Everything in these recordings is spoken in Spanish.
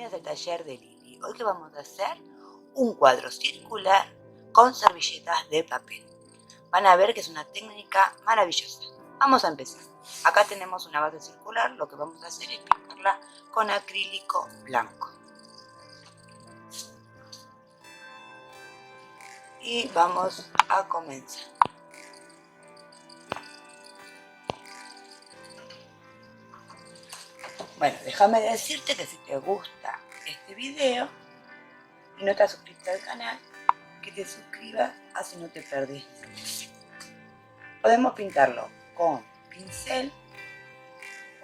bienvenidos al taller de Lili. Hoy que vamos a hacer un cuadro circular con servilletas de papel. Van a ver que es una técnica maravillosa. Vamos a empezar. Acá tenemos una base circular, lo que vamos a hacer es pintarla con acrílico blanco. Y vamos a comenzar. Bueno, déjame decirte que si te gusta este video y no estás suscrito al canal, que te suscribas, así no te perdés. Podemos pintarlo con pincel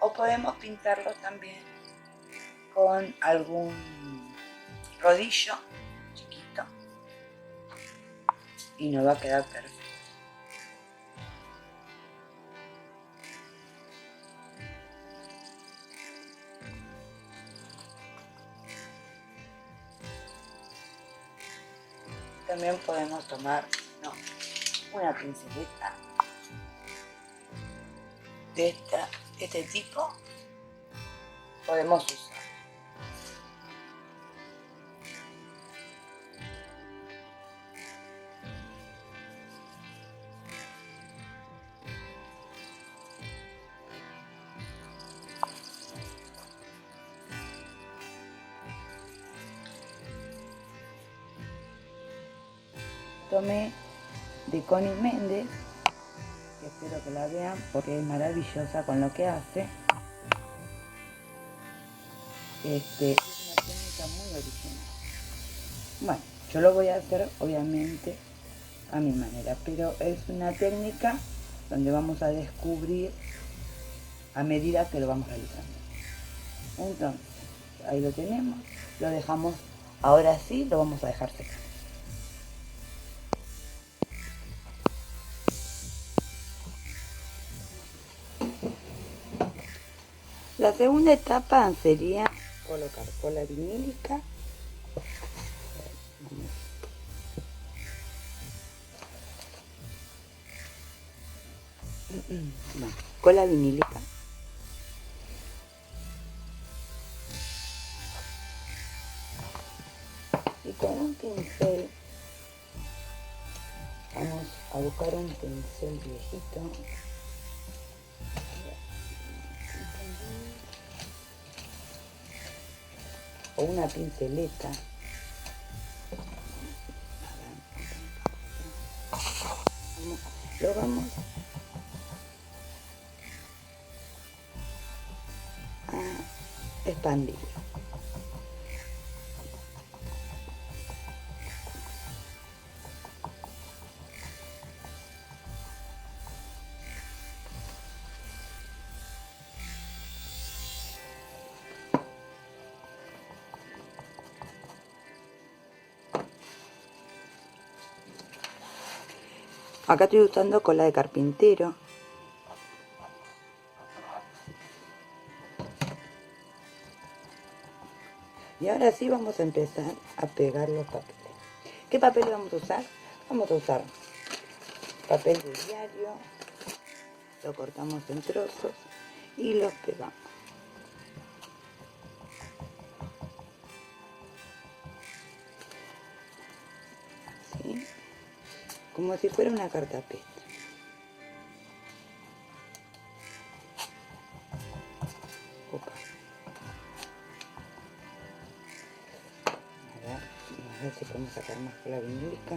o podemos pintarlo también con algún rodillo chiquito y nos va a quedar perfecto. También podemos tomar una pinceleta de este tipo, podemos usar. Tomé de Connie Méndez, que espero que la vean porque es maravillosa con lo que hace. Es una técnica muy original. Bueno, yo lo voy a hacer obviamente a mi manera, pero es una técnica donde vamos a descubrir a medida que lo vamos realizando. Entonces, ahí lo tenemos, lo dejamos, ahora sí lo vamos a dejar secar. La segunda etapa sería colocar cola vinílica. Bueno, cola vinílica. Y con un pincel, vamos a buscar un pincel viejito. O una pinceleta. Lo vamos a expandir. Acá estoy usando cola de carpintero. Y ahora sí vamos a empezar a pegar los papeles. ¿Qué papel vamos a usar? Vamos a usar papel de diario. Lo cortamos en trozos y los pegamos. Así, como si fuera una cartapesta. Opa. A ver si podemos sacar más cola vinílica.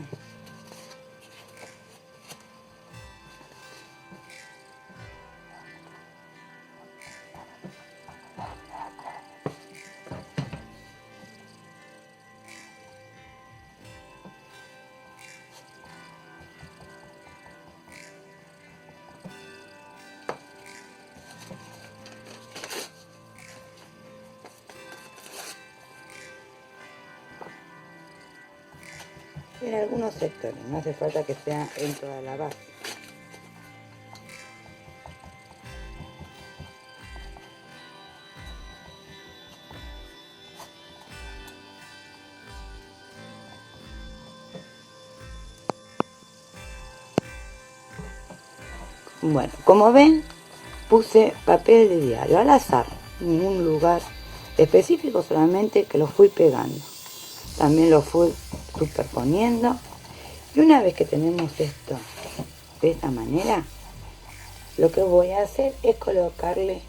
En algunos sectores, no hace falta que sea en toda la base. Bueno, como ven, puse papel de diario al azar, en ningún lugar específico, solamente que los fui pegando. También los fui superponiendo. Y una vez que tenemos esto de esta manera, lo que voy a hacer es colocarle,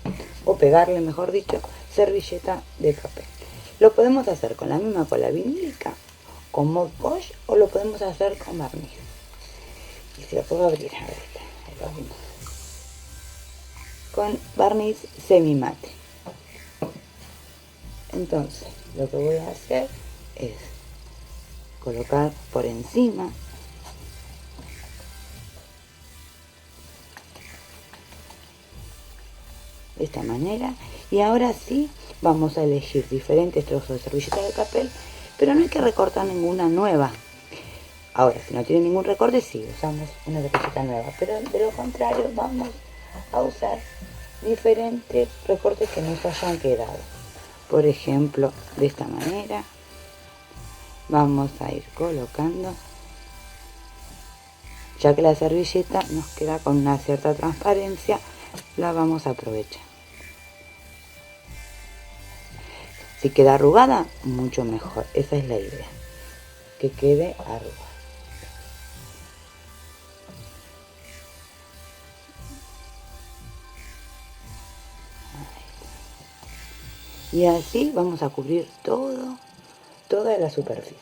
o pegarle mejor dicho, servilleta de papel. Lo podemos hacer con la misma cola vinílica, con Mod Podge, o lo podemos hacer con barniz. Y si lo puedo abrir, a ver, ahí lo abrimos. Con barniz semi mate. Entonces, lo que voy a hacer es colocar por encima de esta manera, y ahora sí vamos a elegir diferentes trozos de servilleta de papel, pero no hay que recortar ninguna nueva. Ahora, si no tiene ningún recorte, sí usamos una servilleta nueva, pero de lo contrario vamos a usar diferentes recortes que nos hayan quedado. Por ejemplo, de esta manera vamos a ir colocando, ya que la servilleta nos queda con una cierta transparencia, la vamos a aprovechar. Si queda arrugada, mucho mejor. Esa es la idea, que quede arrugada. Y así vamos a cubrir toda la superficie.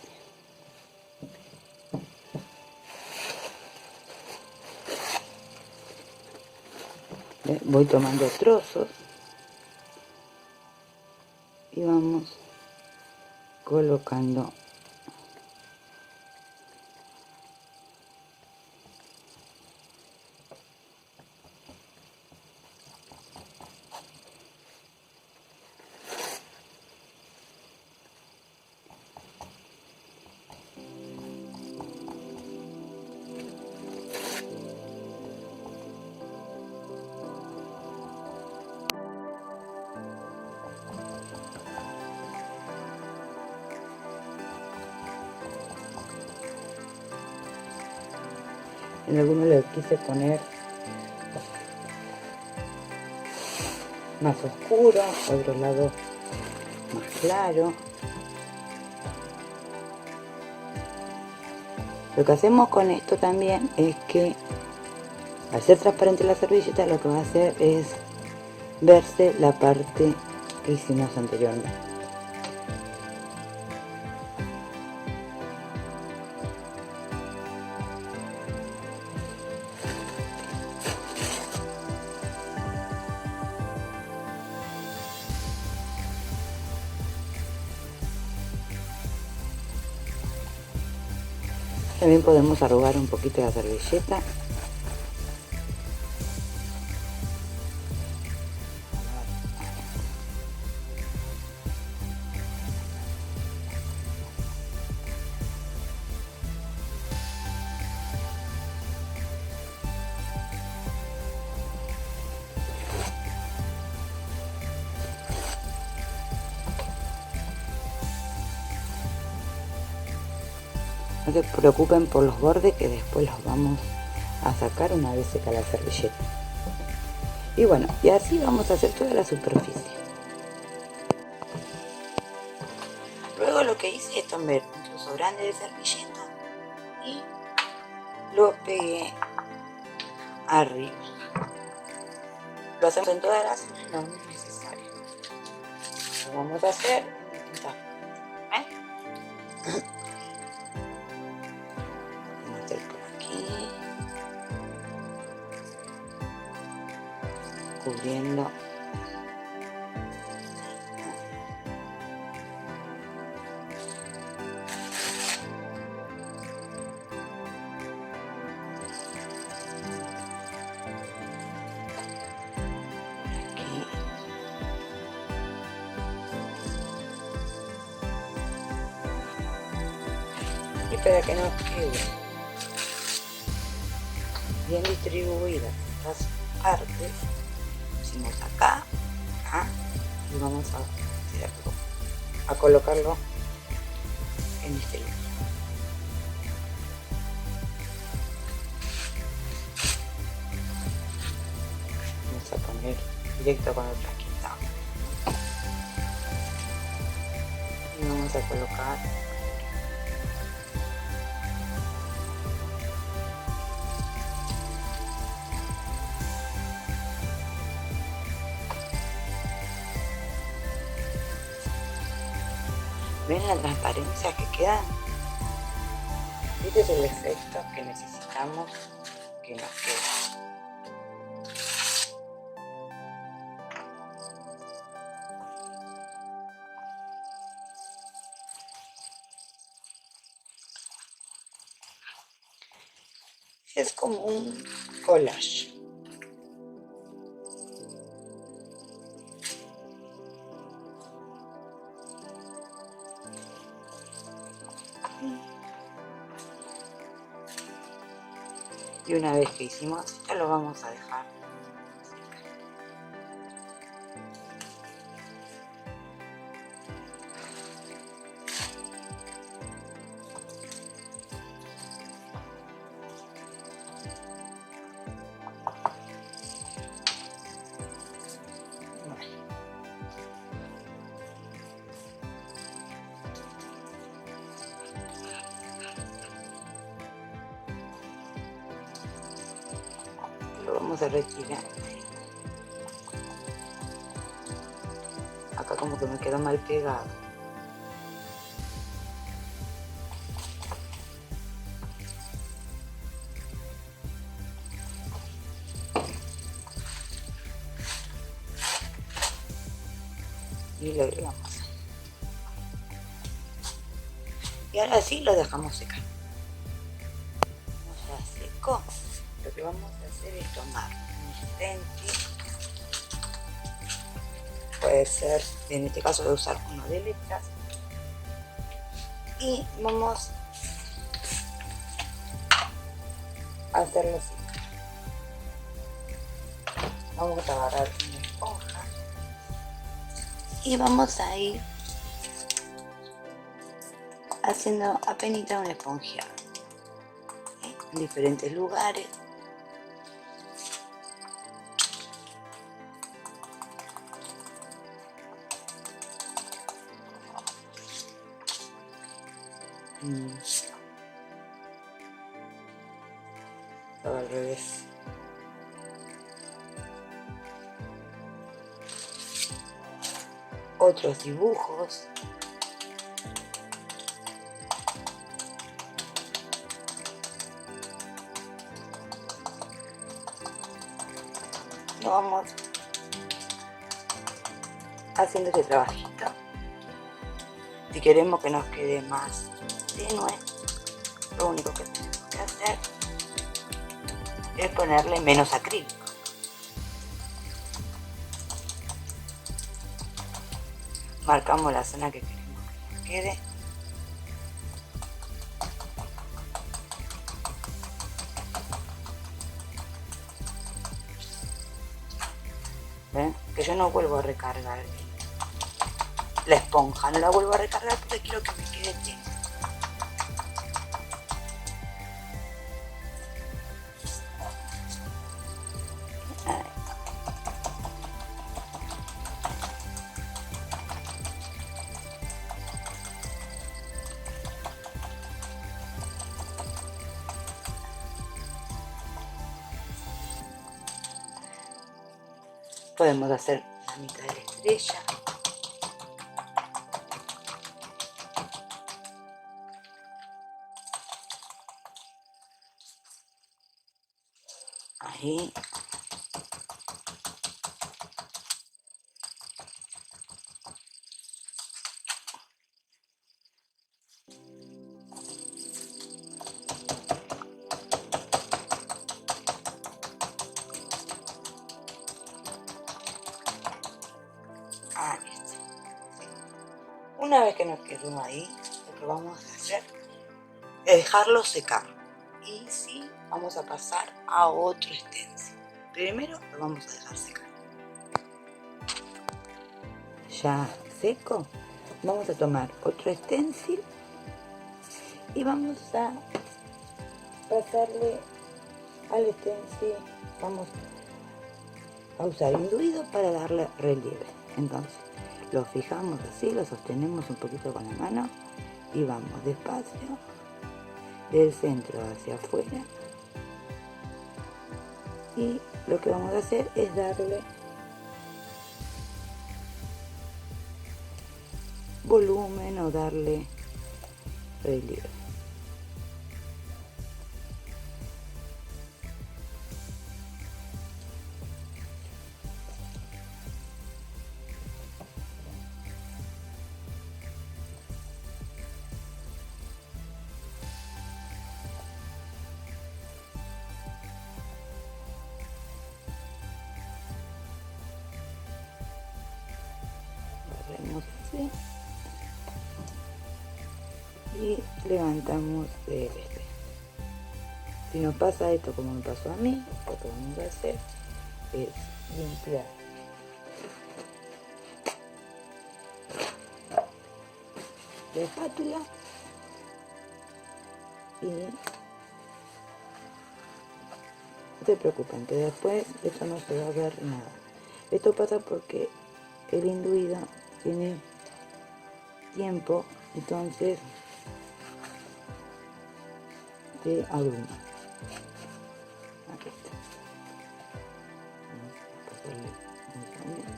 Voy tomando trozos y vamos colocando . En algunos le quise poner más oscuro, otro lado más claro. Lo que hacemos con esto también es que, al ser transparente la servilleta, lo que va a hacer es verse la parte que hicimos anteriormente. También podemos arrugar un poquito la servilleta. No se preocupen por los bordes, que después los vamos a sacar una vez seca la servilleta. Y bueno, y así vamos a hacer toda la superficie. Luego lo que hice es tomar un trozo grande de servilleta y lo pegué arriba. Lo hacemos en todas las zonas, no es necesario. Lo vamos a hacer. Cubriendo aquí. Y para que nos quede bien distribuidas estas partes, pusimos acá, y vamos a colocarlo en este lugar. Vamos a poner directo con el plaquita. Y vamos a colocar ¿ven la transparencia que queda? Este es el efecto que necesitamos que nos quede. Es como un collage. Y una vez que hicimos, ya lo vamos a dejar. Lo vamos a retirar. Acá como que me quedó mal pegado. Y lo agregamos. Y ahora sí lo dejamos secar. Como ya secó, lo que vamos a hacer es tomar un stencil. Puede ser, en este caso voy a usar uno de letras. Y vamos a hacerlo así. Vamos a agarrar una esponja y vamos a ir haciendo apenas una esponjeada en diferentes lugares. Todo al revés. Otros dibujos. Lo vamos haciendo este trabajito. Si queremos que nos quede más tenue, lo único que tenemos que hacer es ponerle menos acrílico. Marcamos la zona que queremos que nos quede. ¿Ven? Que yo no vuelvo a recargar la esponja, no la vuelvo a recargar porque quiero que me quede tenue. Podemos hacer la mitad de la estrella. Ahí. Ahí está. Una vez que nos quedó ahí, lo que vamos a hacer es dejarlo secar. Y sí, vamos a pasar a otro stencil. Primero lo vamos a dejar secar. Ya seco, vamos a tomar otro stencil y vamos a pasarle al stencil. Vamos a usar induido para darle relieve. Entonces Lo fijamos así, lo sostenemos un poquito con la mano y vamos despacio del centro hacia afuera. Y lo que vamos a hacer es darle volumen o darle relieve. Barremos así y levantamos del este. Si nos pasa esto como me pasó a mí, lo que vamos a hacer es limpiar la espátula y no se preocupen que después esto no se va a ver nada. Esto pasa porque el induido tiene tiempo, entonces se abruma. Aquí está. Vamos a pasarle un pañuelo.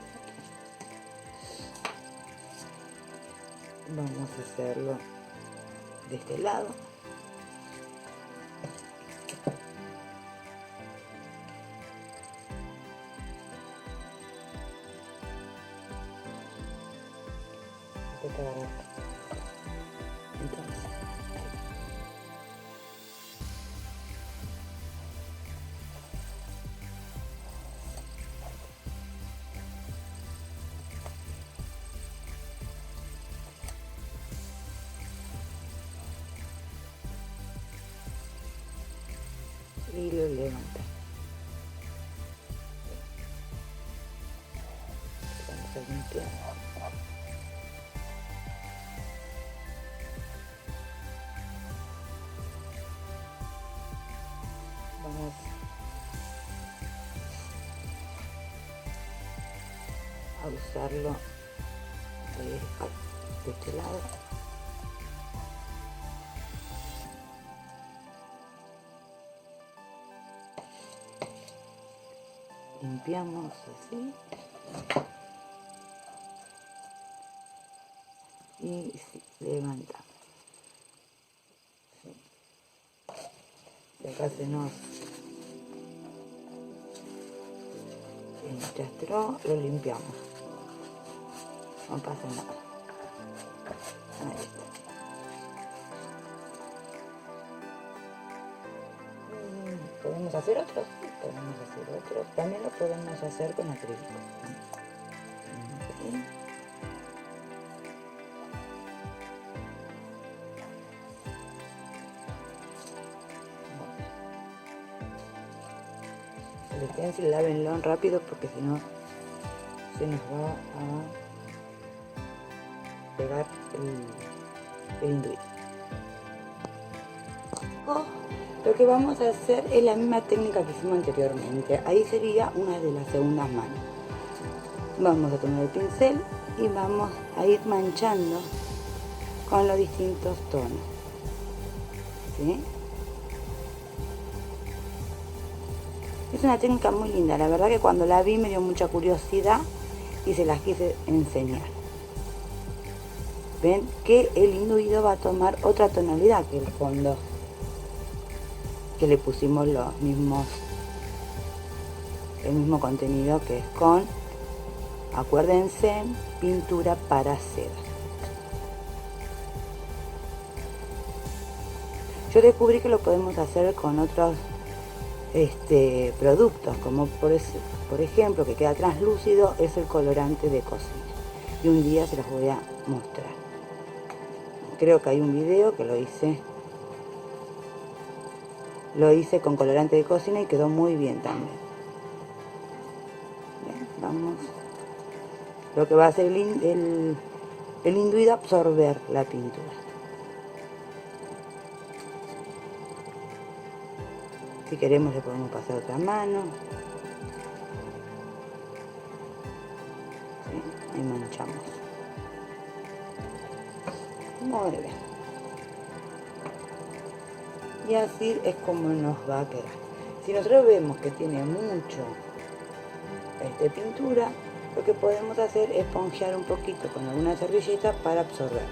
Vamos a hacerlo de este lado. Entonces, y lo levanta. Vamos a limpiar. Vamos a usarlo de este lado. Limpiamos así y levantamos. ¿Sí? Si acá se nos enchastró, lo limpiamos. No pasa nada. Ahí está. ¿Podemos hacer otros? Sí, podemos hacer otros. También lo podemos hacer con acrílico. El stencil lávenlo rápido porque si no se nos va a pegar el induido. Lo que vamos a hacer es la misma técnica que hicimos anteriormente. Ahí sería una de las segundas manos. Vamos a tomar el pincel y vamos a ir manchando con los distintos tonos. ¿Sí? Es una técnica muy linda. La verdad que cuando la vi me dio mucha curiosidad y se las quise enseñar. Ven que el induido va a tomar otra tonalidad que el fondo, que le pusimos el mismo contenido, que es con, acuérdense, pintura para seda. Yo descubrí que lo podemos hacer con otros productos, como por ejemplo, que queda translúcido, es el colorante de cocina. Y un día se los voy a mostrar. Creo que hay un video que lo hice con colorante de cocina y quedó muy bien también. Bien, vamos. Lo que va a hacer el induido, absorber la pintura. Si queremos le podemos pasar otra mano. ¿Sí? y manchamos. Muy bien. Y así es como nos va a quedar. Si nosotros vemos que tiene mucho pintura, lo que podemos hacer es esponjear un poquito con alguna servilleta para absorber.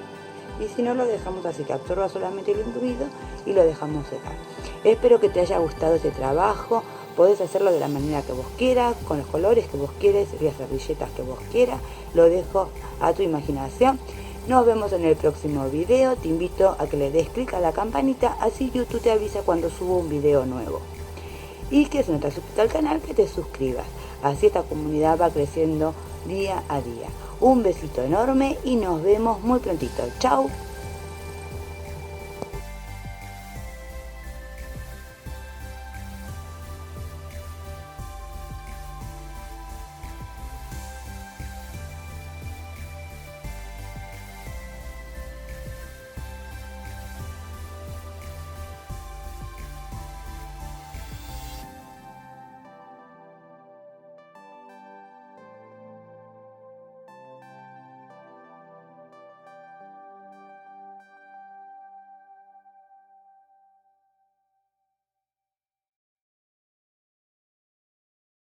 Y si no, lo dejamos así, que absorba solamente el incluido y lo dejamos secar. Espero que te haya gustado este trabajo. Podés hacerlo de la manera que vos quieras, con los colores que vos quieras, las servilletas que vos quieras. Lo dejo a tu imaginación. Nos vemos en el próximo video. Te invito a que le des clic a la campanita, así YouTube te avisa cuando subo un video nuevo. Y que si no te has suscrito al canal, que te suscribas. Así esta comunidad va creciendo día a día. Un besito enorme y nos vemos muy prontito. Chau.